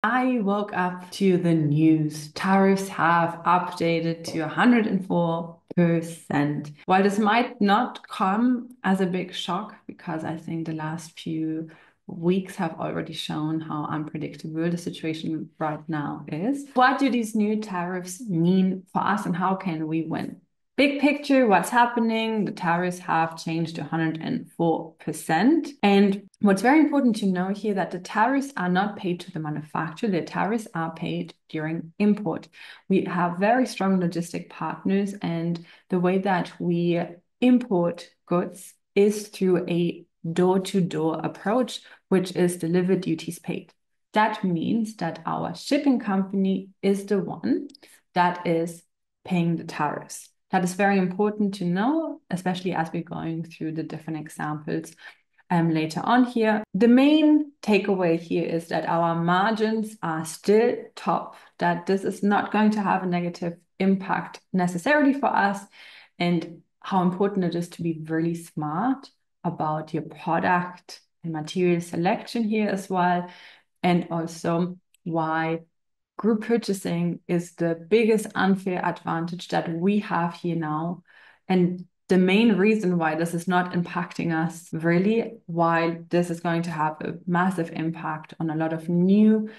I woke up to the news. Tariffs have updated to 104%. While this might not come as a big shock, because I think the last few weeks have already shown how unpredictable the situation right now is. What do these new tariffs mean for us and how can we win? Big picture, what's happening? The tariffs have changed to 104%. And what's very important to know here that the tariffs are not paid to the manufacturer, the tariffs are paid during import. We have very strong logistic partners, and the way that we import goods is through a door-to-door approach, which is delivered duties paid. That means that our shipping company is the one that is paying the tariffs. That is very important to know, especially as we're going through the different examples later on here. The main takeaway here is that our margins are still top, that this is not going to have a negative impact necessarily for us, and how important it is to be really smart about your product and material selection here as well, and also why group purchasing is the biggest unfair advantage that we have here now. And the main reason why this is not impacting us really, why this is going to have a massive impact on a lot of new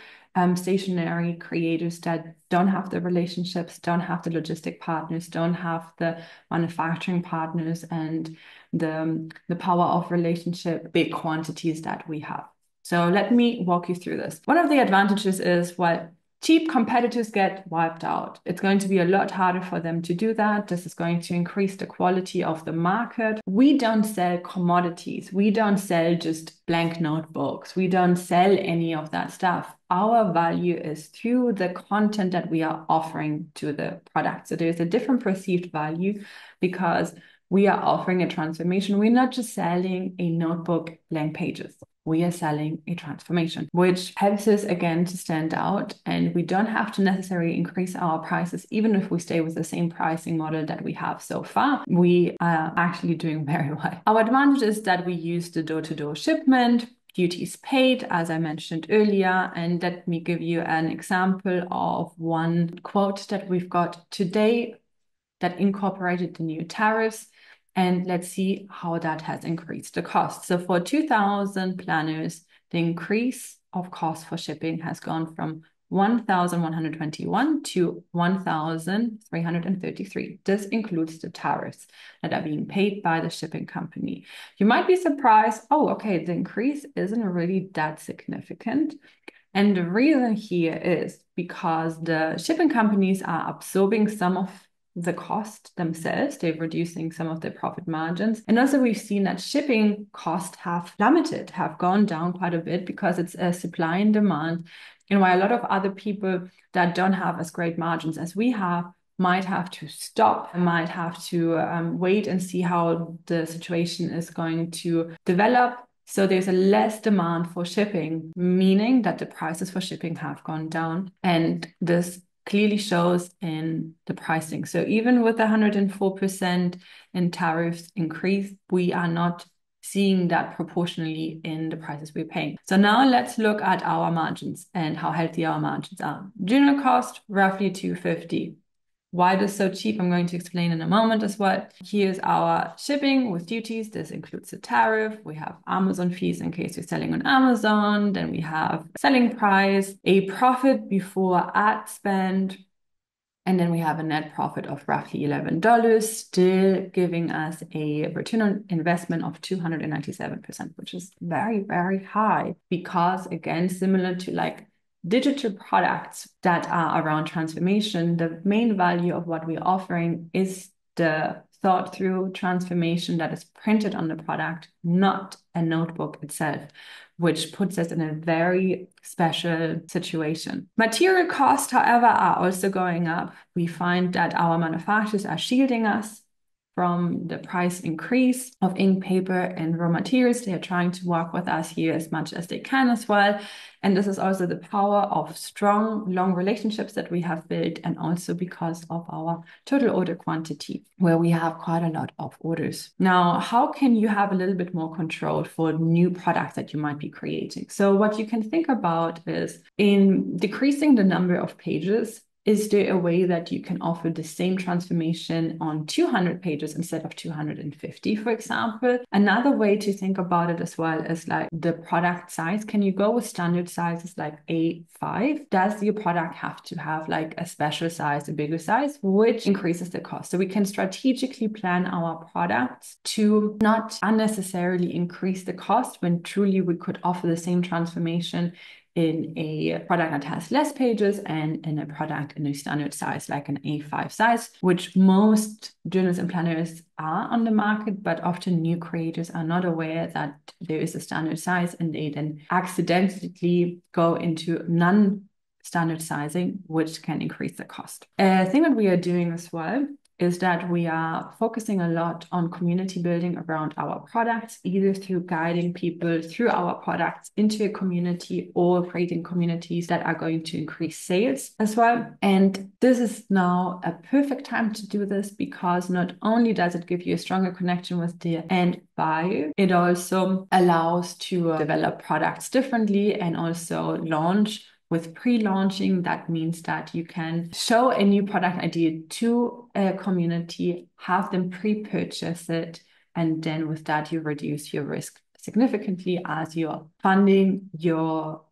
stationery creators that don't have the relationships, don't have the logistic partners, don't have the manufacturing partners and the power of relationship, big quantities that we have. So let me walk you through this. One of the advantages is, well, cheap competitors get wiped out. It's going to be a lot harder for them to do that. This is going to increase the quality of the market. We don't sell commodities. We don't sell just blank notebooks. We don't sell any of that stuff. Our value is through the content that we are offering to the product. So there's a different perceived value because we are offering a transformation. We're not just selling a notebook, blank pages. We are selling a transformation, which helps us again to stand out. And we don't have to necessarily increase our prices, even if we stay with the same pricing model that we have so far. We are actually doing very well. Our advantage is that we use the door-to-door shipment, duties paid, as I mentioned earlier. And let me give you an example of one quote that we've got today that incorporated the new tariffs. And let's see how that has increased the cost. So for 2,000 planners, the increase of cost for shipping has gone from 1,121 to 1,333. This includes the tariffs that are being paid by the shipping company. You might be surprised, oh, okay, the increase isn't really that significant. And the reason here is because the shipping companies are absorbing some of the cost themselves. They're reducing some of their profit margins. And also we've seen that shipping costs have plummeted, have gone down quite a bit because it's a supply and demand. And while a lot of other people that don't have as great margins as we have might have to stop, might have to wait and see how the situation is going to develop. So there's a less demand for shipping, meaning that the prices for shipping have gone down. And this clearly shows in the pricing. So even with 104% in tariffs increase, we are not seeing that proportionally in the prices we're paying. So now let's look at our margins and how healthy our margins are. General cost, roughly 250. Why this is so cheap, I'm going to explain in a moment as well. Here's our shipping with duties. This includes the tariff. We have Amazon fees in case you're selling on Amazon. Then we have selling price, a profit before ad spend, and then we have a net profit of roughly $11, still giving us a return on investment of 297%, which is very, very high because, again, similar to like digital products that are around transformation, the main value of what we're offering is the thought through transformation that is printed on the product, not a notebook itself, which puts us in a very special situation. Material costs, however, are also going up. We find that our manufacturers are shielding us from the price increase of ink, paper, and raw materials. They are trying to work with us here as much as they can as well. And this is also the power of strong, long relationships that we have built, and also because of our total order quantity, where we have quite a lot of orders. Now, how can you have a little bit more control for new products that you might be creating? So what you can think about is, in decreasing the number of pages, is there a way that you can offer the same transformation on 200 pages instead of 250, for example? Another way to think about it as well is like the product size. Can you go with standard sizes like A5? Does your product have to have like a special size, a bigger size, which increases the cost? So we can strategically plan our products to not unnecessarily increase the cost when truly we could offer the same transformation in a product that has less pages and in a product in a standard size, like an A5 size, which most journals and planners are on the market, but often new creators are not aware that there is a standard size, and they then accidentally go into non-standard sizing, which can increase the cost. A thing that we are doing as well is that we are focusing a lot on community building around our products, either through guiding people through our products into a community or creating communities that are going to increase sales as well. And this is now a perfect time to do this, because not only does it give you a stronger connection with the end buyer, it also allows to develop products differently and also launch. With pre-launching, that means that you can show a new product idea to a community, have them pre-purchase it, and then with that, you reduce your risk significantly as you're funding your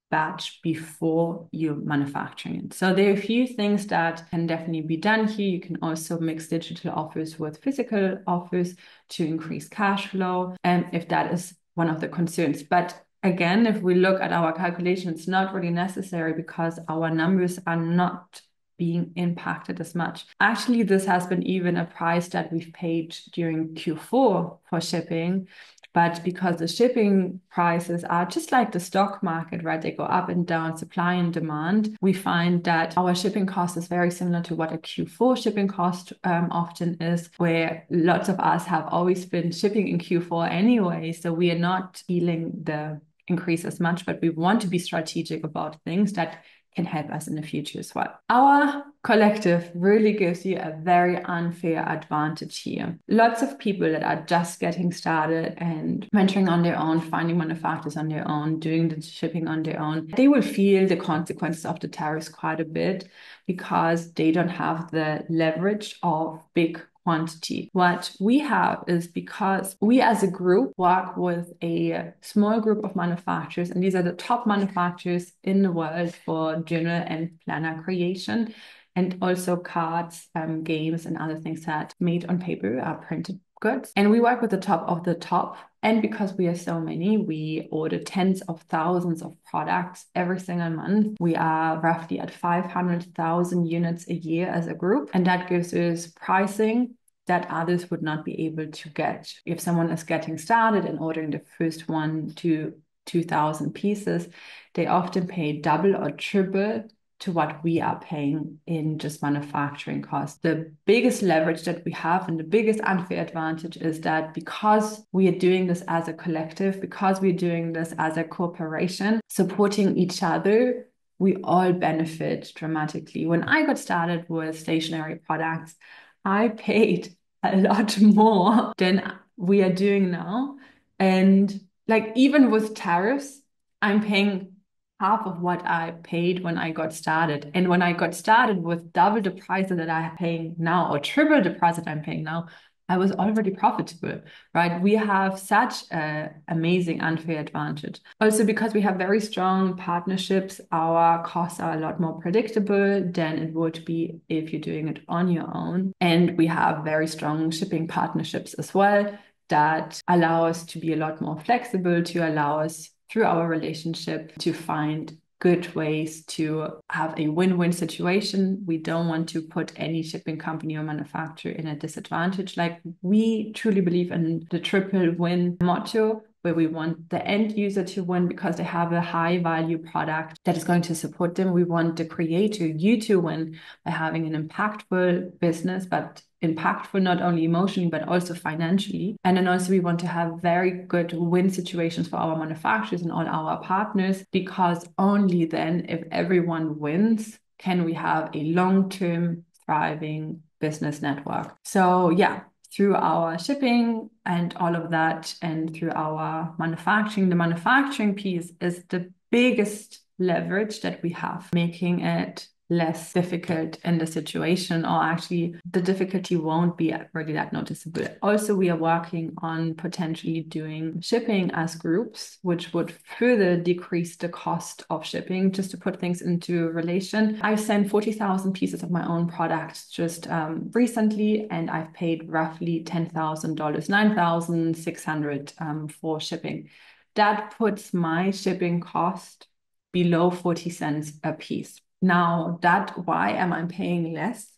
batch before you're manufacturing it. So there are a few things that can definitely be done here. You can also mix digital offers with physical offers to increase cash flow, and if that is one of the concerns. But again, if we look at our calculation, it's not really necessary because our numbers are not being impacted as much. Actually, this has been even a price that we've paid during Q4 for shipping. But because the shipping prices are just like the stock market, right? They go up and down, supply and demand. We find that our shipping cost is very similar to what a Q4 shipping cost often is, where lots of us have always been shipping in Q4 anyway. So we are not feeling the increase as much, but we want to be strategic about things that can help us in the future as well. Our collective really gives you a very unfair advantage here. Lots of people that are just getting started and venturing on their own, finding manufacturers on their own, doing the shipping on their own, they will feel the consequences of the tariffs quite a bit because they don't have the leverage of big quantity. What we have is, because we as a group work with a small group of manufacturers, and these are the top manufacturers in the world for journal and planner creation, and also cards, games, and other things that made on paper are printed goods. And we work with the top of the top. And because we are so many, we order tens of thousands of products every single month. We are roughly at 500,000 units a year as a group. And that gives us pricing that others would not be able to get. If someone is getting started and ordering the first 1 to 2,000 pieces, they often pay double or triple to what we are paying in just manufacturing costs. The biggest leverage that we have and the biggest unfair advantage is that because we are doing this as a collective, because we're doing this as a corporation, supporting each other, we all benefit dramatically. When I got started with stationery products, I paid a lot more than we are doing now. And like, even with tariffs, I'm paying half of what I paid when I got started. And when I got started with double the price that I'm paying now, or triple the price that I'm paying now, I was already profitable, right? We have such an amazing unfair advantage. Also, because we have very strong partnerships, our costs are a lot more predictable than it would be if you're doing it on your own. And we have very strong shipping partnerships as well that allow us to be a lot more flexible, to allow us through our relationship to find good ways to have a win-win situation. We don't want to put any shipping company or manufacturer in a disadvantage. Like, we truly believe in the triple win motto, where we want the end user to win because they have a high value product that is going to support them. We want the creator, you, to win by having an impactful business, but impactful, not only emotionally, but also financially. And then also we want to have very good win situations for our manufacturers and all our partners, because only then, if everyone wins, can we have a long-term thriving business network. So yeah, through our shipping and all of that, and through our manufacturing, the manufacturing piece is the biggest leverage that we have, making it less difficult in the situation, or actually the difficulty won't be really that noticeable. Also, we are working on potentially doing shipping as groups, which would further decrease the cost of shipping. Just to put things into relation, I've sent 40,000 pieces of my own products just recently, and I've paid roughly $10,000, 9,600 for shipping. That puts my shipping cost below 40 cents a piece. Now, why am I paying less?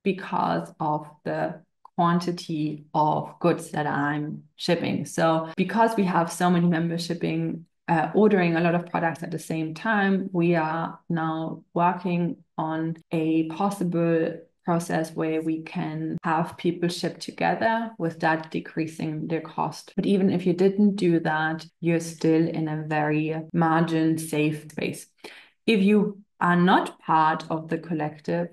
Because of the quantity of goods that I'm shipping. So because we have so many members shipping, ordering a lot of products at the same time, we are now working on a possible process where we can have people ship together, with that decreasing their cost. But even if you didn't do that, you're still in a very margin safe space. If you are not part of the collective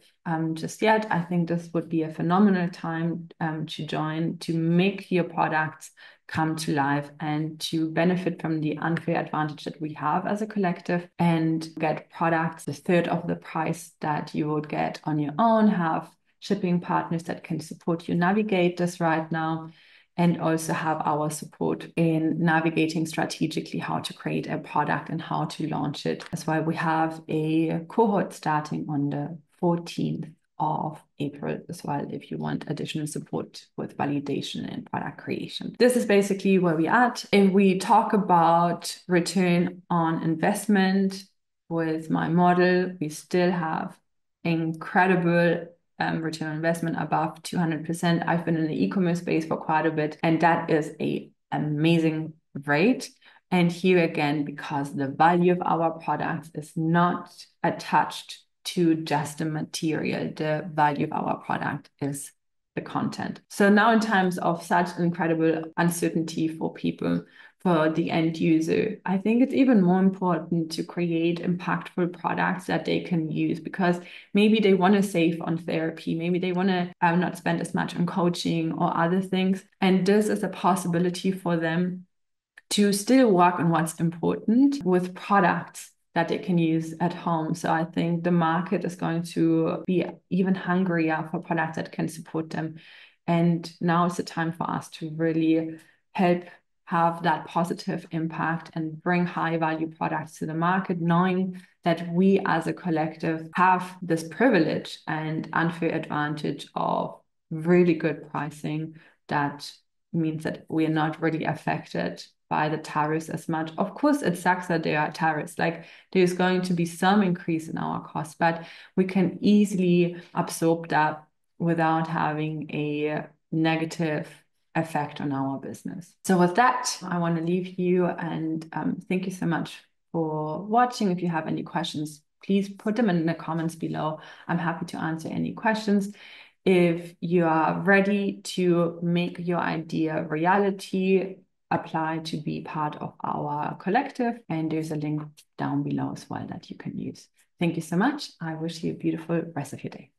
just yet, I think this would be a phenomenal time to join, to make your products come to life and to benefit from the unfair advantage that we have as a collective, and get products a third of the price that you would get on your own, have shipping partners that can support you navigate this right now, and also have our support in navigating strategically how to create a product and how to launch it. That's why we have a cohort starting on the 14th of April as well, if you want additional support with validation and product creation. This is basically where we're at. If we talk about return on investment with my model, we still have incredible return on investment above 200%. I've been in the e-commerce space for quite a bit, and that is an amazing rate. And here again, because the value of our products is not attached to just the material, the value of our product is the content. So now, in times of such incredible uncertainty for people, for the end user, I think it's even more important to create impactful products that they can use, because maybe they want to save on therapy, maybe they want to not spend as much on coaching or other things. And this is a possibility for them to still work on what's important with products that they can use at home. So I think the market is going to be even hungrier for products that can support them. And now is the time for us to really help have that positive impact and bring high value products to the market, knowing that we as a collective have this privilege and unfair advantage of really good pricing. That means that we are not really affected by the tariffs as much. Of course, it sucks that there are tariffs. Like, there's going to be some increase in our costs, but we can easily absorb that without having a negative effect on our business. So with that, I want to leave you, and thank you so much for watching. If you have any questions, please put them in the comments below. I'm happy to answer any questions. If you are ready to make your idea reality, apply to be part of our collective, and there's a link down below as well that you can use. Thank you so much. I wish you a beautiful rest of your day.